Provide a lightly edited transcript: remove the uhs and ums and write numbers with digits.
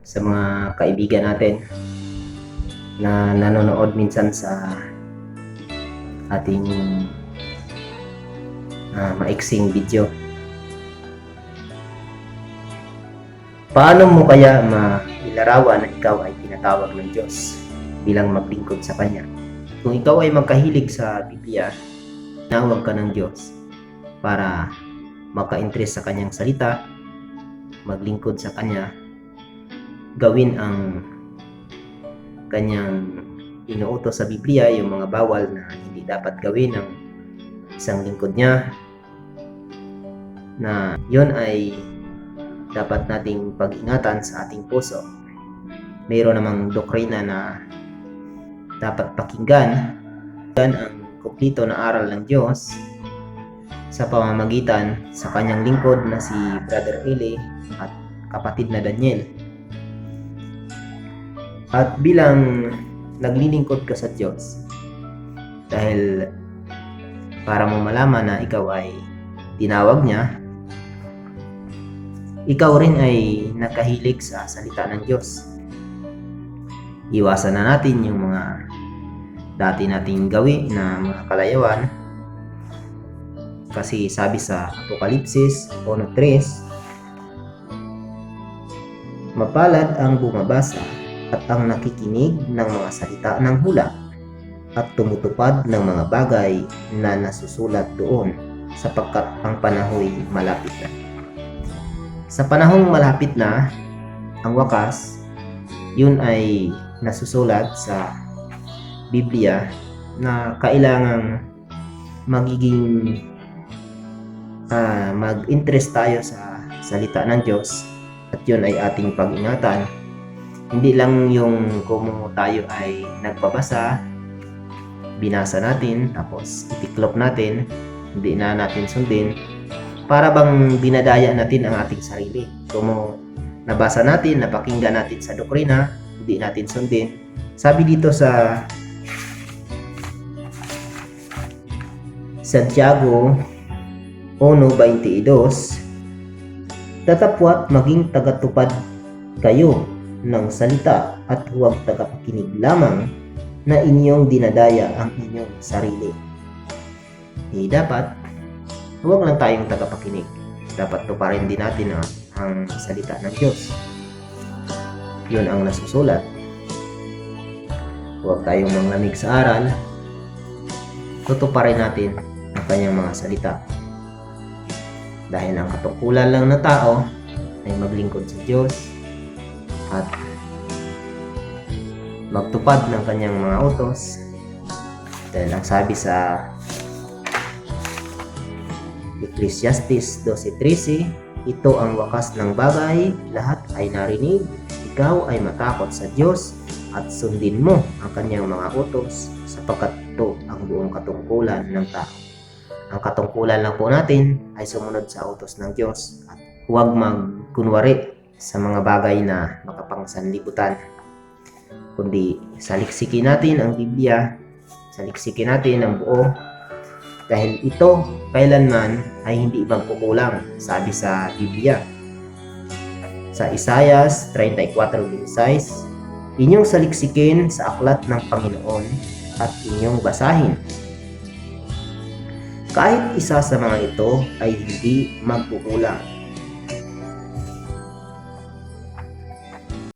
sa mga kaibigan natin na nanonood minsan sa ating maiksing video. Paano mo kaya mailarawan na ikaw ay tinatawag ng Diyos bilang maglingkod sa Kanya? Kung ikaw ay magkahilig sa Biblia, tinawag ka ng Diyos para maka-interest sa Kanyang salita, maglingkod sa Kanya, gawin ang Kanyang inuutos sa Biblia, yung mga bawal na hindi dapat gawin ng isang lingkod niya, na yon ay dapat nating pag-ingatan sa ating puso. Mayroon namang doktrina na dapat pakinggan ang kumplito na aral ng Diyos sa pamamagitan sa kanyang lingkod na si Brother Eli at kapatid na Daniel. At bilang naglilingkod ka sa Diyos, dahil para mo malaman na ikaw ay tinawag niya, ikaw rin ay nakahilig sa salita ng Diyos. Iwasan na natin yung mga dati nating gawi na mga kalayawan, kasi sabi sa Apokalipsis 1:3, mapalad ang bumabasa at ang nakikinig ng mga salita ng hula at tumutupad ng mga bagay na nasusulat doon, sapagkat ang panahoy malapit na. Sa panahong malapit na ang wakas, yun ay nasusulat sa Biblia na kailangang mag-interest tayo sa salita ng Diyos, at yun ay ating pag-ingatan. Hindi lang yung kung tayo ay nagbabasa, binasa natin, tapos itiklop natin, hindi na natin sundin, para bang dinadaya natin ang ating sarili. Kung nabasa natin, napakinggan natin sa doktrina, hindi natin sundin. Sabi dito sa Santiago 1:22, datapwat maging tagatupad kayo ng salita at huwag tagapakinig lamang na inyong dinadaya ang inyong sarili. Dapat huwag lang tayong tagapakinig, dapat tuparin din natin ang salita ng Diyos. Yun ang nasusulat. Huwag tayong manglamig sa aral, tutuparin natin ang kanyang mga salita, dahil ang katungkulan lang ng tao ay maglingkod sa Diyos at magtupad ng kanyang mga utos. Dahil ang sabi sa Ecclesiastes 12:13, ito ang wakas ng bagay, lahat ay narinig, ikaw ay matakot sa Diyos at sundin mo ang kanyang mga utos, sapagkat ito ang buong katungkulan ng tao. Ang katungkulan lang po natin ay sumunod sa utos ng Diyos at huwag magkunwari sa mga bagay na makapangsanlibutan, kundi saliksikin natin ang Biblia, saliksikin natin ang buo, dahil ito kailanman ay hindi magkukulang, sabi sa Biblia. Sa Isaias 34:26, inyong saliksikin sa aklat ng Panginoon at inyong basahin. Kahit isa sa mga ito ay hindi magkukulang.